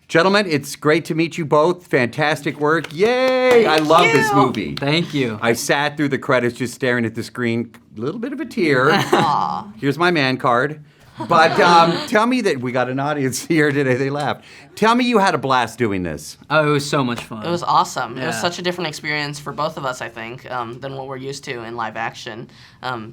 Gentlemen, it's great to meet you both. Fantastic work. Yay! I love this movie. Thank you. I sat through the credits just staring at the screen, a little bit of a tear. Here's my man card. But tell me that we got an audience here today. They laughed. Tell me you had a blast doing this. Oh, it was so much fun. It was awesome. Yeah. It was such a different experience for both of us, I think, than what we're used to in live action.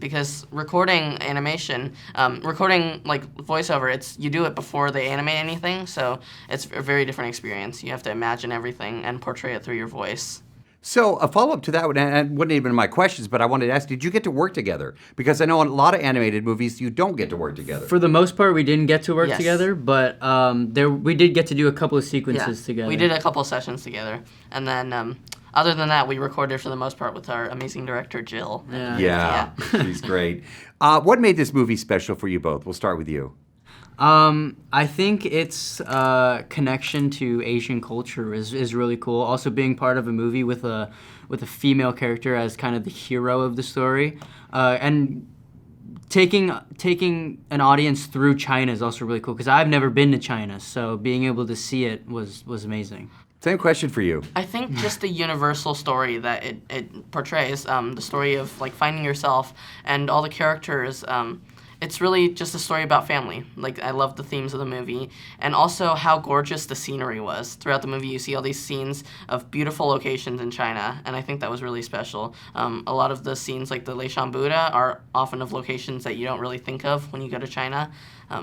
Because recording animation, recording like voiceover, you do it before they animate anything, so it's a very different experience. You have to imagine everything and portray it through your voice. So a follow-up to that, and wouldn't even my questions, but I wanted to ask, did you get to work together? Because I know in a lot of animated movies, you don't get to work together. For the most part, we didn't get to work Yes. together, but we did get to do a couple of sequences together. We did a couple sessions together. And then, other than that, we recorded for the most part with our amazing director, Jill. Yeah, she's great. What made this movie special for you both? We'll start with you. I think its connection to Asian culture is really cool. Also, being part of a movie with a female character as kind of the hero of the story, and taking an audience through China is also really cool because I've never been to China, so being able to see it was amazing. Same question for you. I think just the universal story that it portrays, the story of like finding yourself and all the characters. It's really just a story about family. Like, I love the themes of the movie. And also how gorgeous the scenery was. Throughout the movie, you see all these scenes of beautiful locations in China, and I think that was really special. A lot of the scenes, like the Leishan Buddha, are often of locations that you don't really think of when you go to China.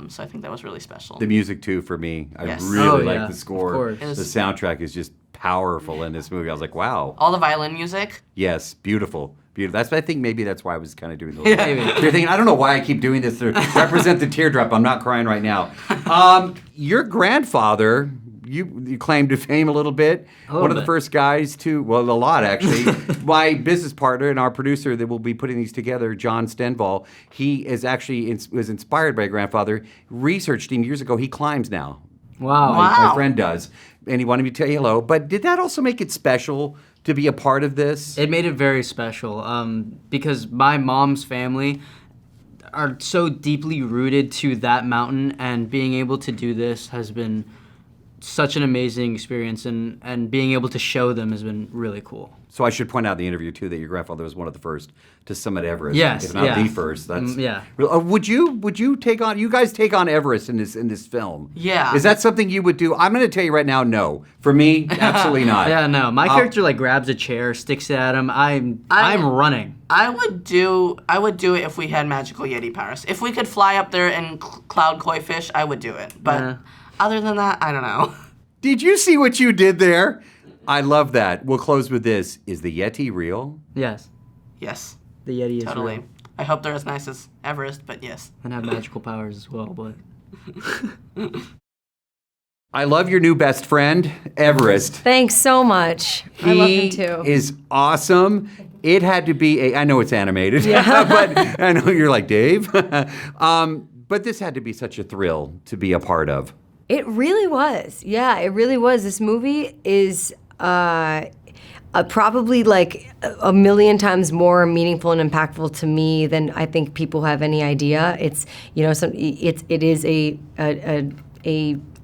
So I think that was really special. The music, too, for me. I Yes. really like the score. Of course. The soundtrack is just powerful in this movie. I was like, wow. All the violin music. Yes, beautiful. Beautiful. I think maybe that's why I was kind of doing the Maybe. You're thinking, I don't know why I keep doing this to represent the teardrop. I'm not crying right now. Your grandfather, you claim to fame a little bit. One of the first guys to, well, a lot actually. My business partner and our producer that will be putting these together, John Stenval, he is actually was inspired by grandfather. Researched him years ago. He climbs now. Wow. My friend does. And he wanted me to tell you hello. But did that also make it special to be a part of this? It made it very special because my mom's family are so deeply rooted to that mountain, and being able to do this has been such an amazing experience, and being able to show them has been really cool. So I should point out in the interview, too, that your grandfather was one of the first to summit Everest. Yes, if not yeah. the first. That's yeah. Would you take on? You guys take on Everest in this film? Yeah. Is that something you would do? I'm going to tell you right now, no. For me, absolutely not. Yeah, no. My character like grabs a chair, sticks it at him. I'm running. I would do it if we had magical Yeti powers. If we could fly up there and cloud koi fish, I would do it. But other than that, I don't know. Did you see what you did there? I love that. We'll close with this. Is the Yeti real? Yes, Yes, the Yeti is totally. real. I hope they're as nice as Everest, but yes. And have magical powers as well, but... I love your new best friend, Everest. Thanks so much. I love him too. He is awesome. It had to be I know it's animated, but I know you're like, Dave. But this had to be such a thrill to be a part of. It really was. Yeah, it really was. This movie is probably like a million times more meaningful and impactful to me than I think people have any idea. It's, you know, it is a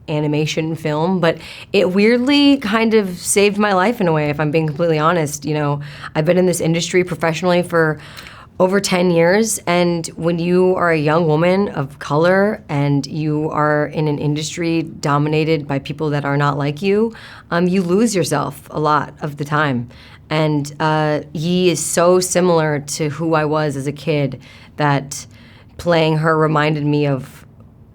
animation film, but it weirdly kind of saved my life in a way, if I'm being completely honest. You know, I've been in this industry professionally for over 10 years, and when you are a young woman of color and you are in an industry dominated by people that are not like you, you lose yourself a lot of the time. And Yi is so similar to who I was as a kid that playing her reminded me of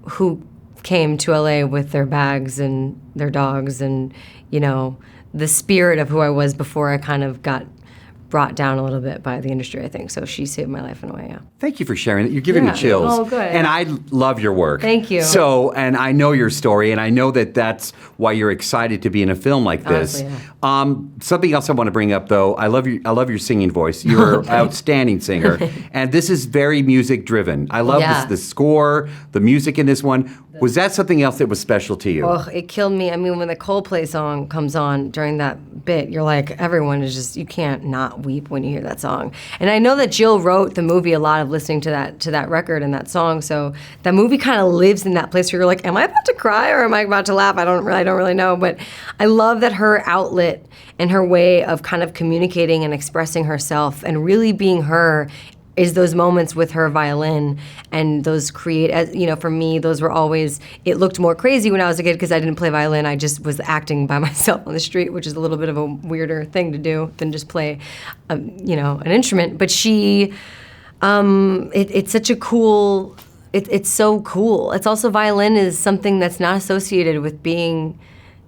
who came to LA with their bags and their dogs and, you know, the spirit of who I was before I kind of got brought down a little bit by the industry, I think. So she saved my life in a way, yeah. Thank you for sharing that. You're giving me chills. Oh, good. And I love your work. Thank you. So, and I know your story, and I know that that's why you're excited to be in a film like this. Honestly, Something else I want to bring up, though, I love your singing voice. You're an outstanding singer. And this is very music-driven. I love the score, the music in this one. Was that something else that was special to you? Oh, it killed me. I mean, when the Coldplay song comes on during that bit, you're like, everyone is just, you can't not weep when you hear that song. And I know that Jill wrote the movie a lot of listening to that record and that song, so that movie kind of lives in that place where you're like, am I about to cry or am I about to laugh? I don't really know, but I love that her outlet and her way of kind of communicating and expressing herself and really being her is those moments with her violin and those for me, those were always, it looked more crazy when I was a kid because I didn't play violin. I just was acting by myself on the street, which is a little bit of a weirder thing to do than just play, an instrument. But she, it's such a cool, it's so cool. It's also, violin is something that's not associated with being,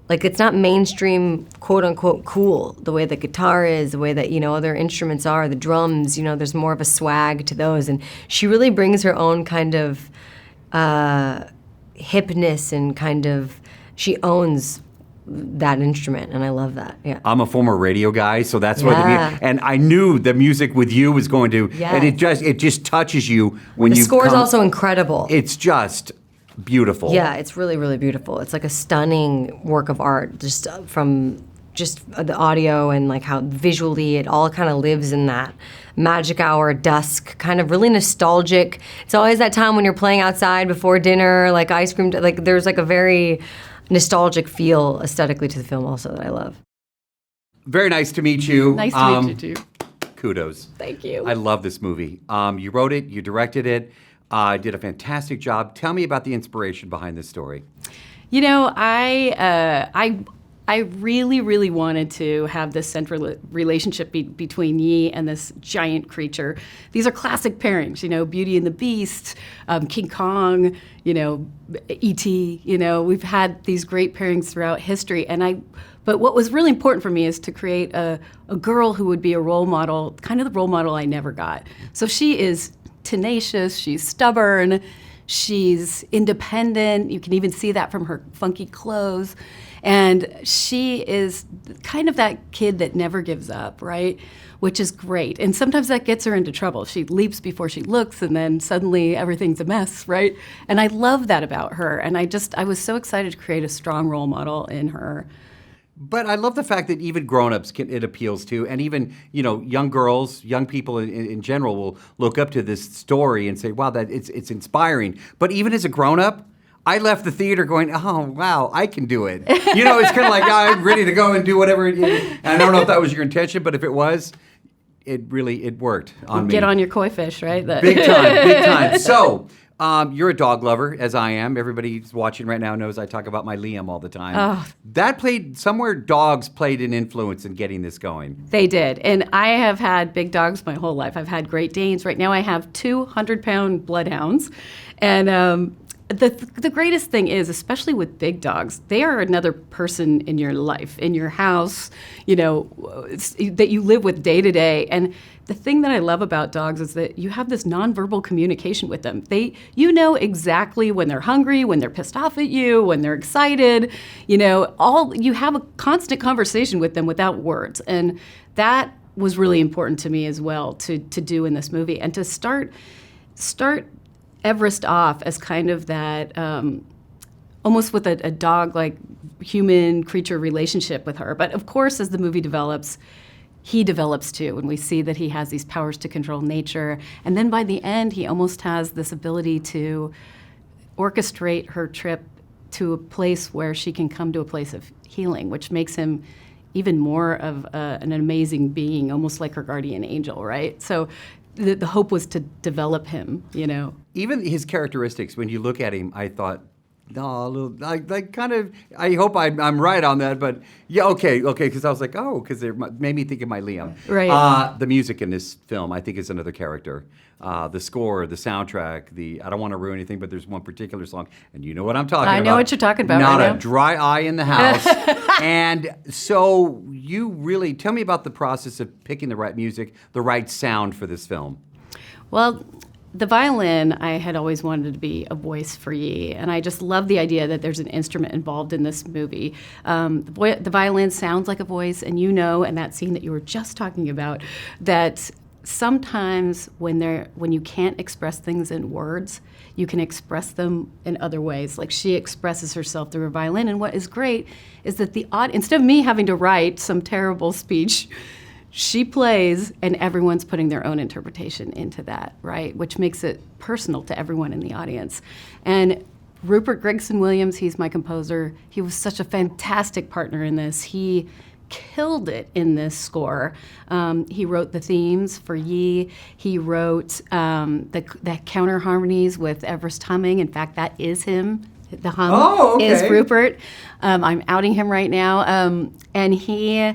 like, it's not mainstream, quote unquote, cool, the way that guitar is, the way that, other instruments are, the drums, there's more of a swag to those. And she really brings her own kind of hipness and kind of, she owns that instrument, and I love that. Yeah. I'm a former radio guy, so that's what Yeah. and I knew the music with you was going to, and it just touches you when The you score is come- also incredible. It's just beautiful. Yeah, it's really, really beautiful. It's like a stunning work of art, just from the audio and like how visually it all kind of lives in that magic hour, dusk, kind of really nostalgic. It's always that time when you're playing outside before dinner, like ice cream, like there's like a very nostalgic feel aesthetically to the film also that I love. Very nice to meet you. Nice to meet you too. Kudos. Thank you. I love this movie. You wrote it, you directed it, did a fantastic job. Tell me about the inspiration behind this story. I really, really wanted to have this central relationship between Yi and this giant creature. These are classic pairings, Beauty and the Beast, King Kong, E.T., we've had these great pairings throughout history. But what was really important for me is to create a girl who would be a role model, kind of the role model I never got. So she is tenacious, she's stubborn, she's independent. You can even see that from her funky clothes. And she is kind of that kid that never gives up, right? Which is great. And sometimes that gets her into trouble. She leaps before she looks, and then suddenly everything's a mess, right? And I love that about her. And I was so excited to create a strong role model in her. But I love the fact that even grown-ups it appeals to, and even young girls, young people in general will look up to this story and say, "Wow, that it's inspiring." But even as a grown-up, I left the theater going, "Oh, wow, I can do it." It's kind of like I'm ready to go and do whatever. And I don't know if that was your intention, but if it was, it worked on me. Get on your koi fish, right? Big time, big time. So. You're a dog lover, as I am. Everybody who's watching right now knows I talk about my Liam all the time. Oh. Dogs played an influence in getting this going. They did. And I have had big dogs my whole life. I've had Great Danes. Right now I have 200-pound bloodhounds. And the greatest thing is, especially with big dogs, they are another person in your life, in your house, that you live with day to day. And the thing that I love about dogs is that you have this nonverbal communication with them. You know exactly when they're hungry, when they're pissed off at you, when they're excited. You have a constant conversation with them without words. And that was really important to me as well to do in this movie, and to start Everest off as kind of that, almost with a dog-like human creature relationship with her. But of course, as the movie develops, he develops too, and we see that he has these powers to control nature. And then by the end, he almost has this ability to orchestrate her trip to a place where she can come to a place of healing, which makes him even more of an amazing being, almost like her guardian angel, right? So the hope was to develop him, Even his characteristics, when you look at him, I thought, I hope I'm right on that, but yeah, okay, because I was like, because it made me think of my Liam. Right. The music in this film, I think, is another character. The score, the soundtrack, I don't want to ruin anything, but there's one particular song, and you know what I'm talking about. I know what you're talking about Not right a now. dry eye in the house. And so you really, tell me about the process of picking the right music, the right sound for this film. Well, the violin, I had always wanted to be a voice for Yi, and I just love the idea that there's an instrument involved in this movie. The violin sounds like a voice, and in that scene that you were just talking about, that sometimes when you can't express things in words, you can express them in other ways. Like she expresses herself through her violin, and what is great is that instead of me having to write some terrible speech, she plays and everyone's putting their own interpretation into that, right? Which makes it personal to everyone in the audience. And Rupert Gregson-Williams, he's my composer. He was such a fantastic partner in this. He killed it in this score. He wrote the themes for Yi. He wrote the counter harmonies with Everest humming. In fact, that is him. The hum is Rupert. I'm outing him right now. And he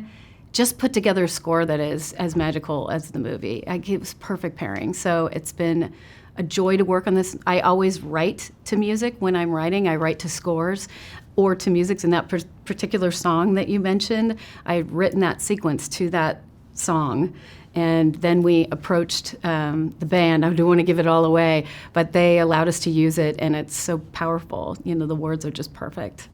just put together a score that is as magical as the movie. It was perfect pairing. So it's been a joy to work on this. I always write to music when I'm writing. I write to scores or to music. In that particular song that you mentioned, I had written that sequence to that song. And then we approached the band. I don't want to give it all away, but they allowed us to use it, and it's so powerful. The words are just perfect.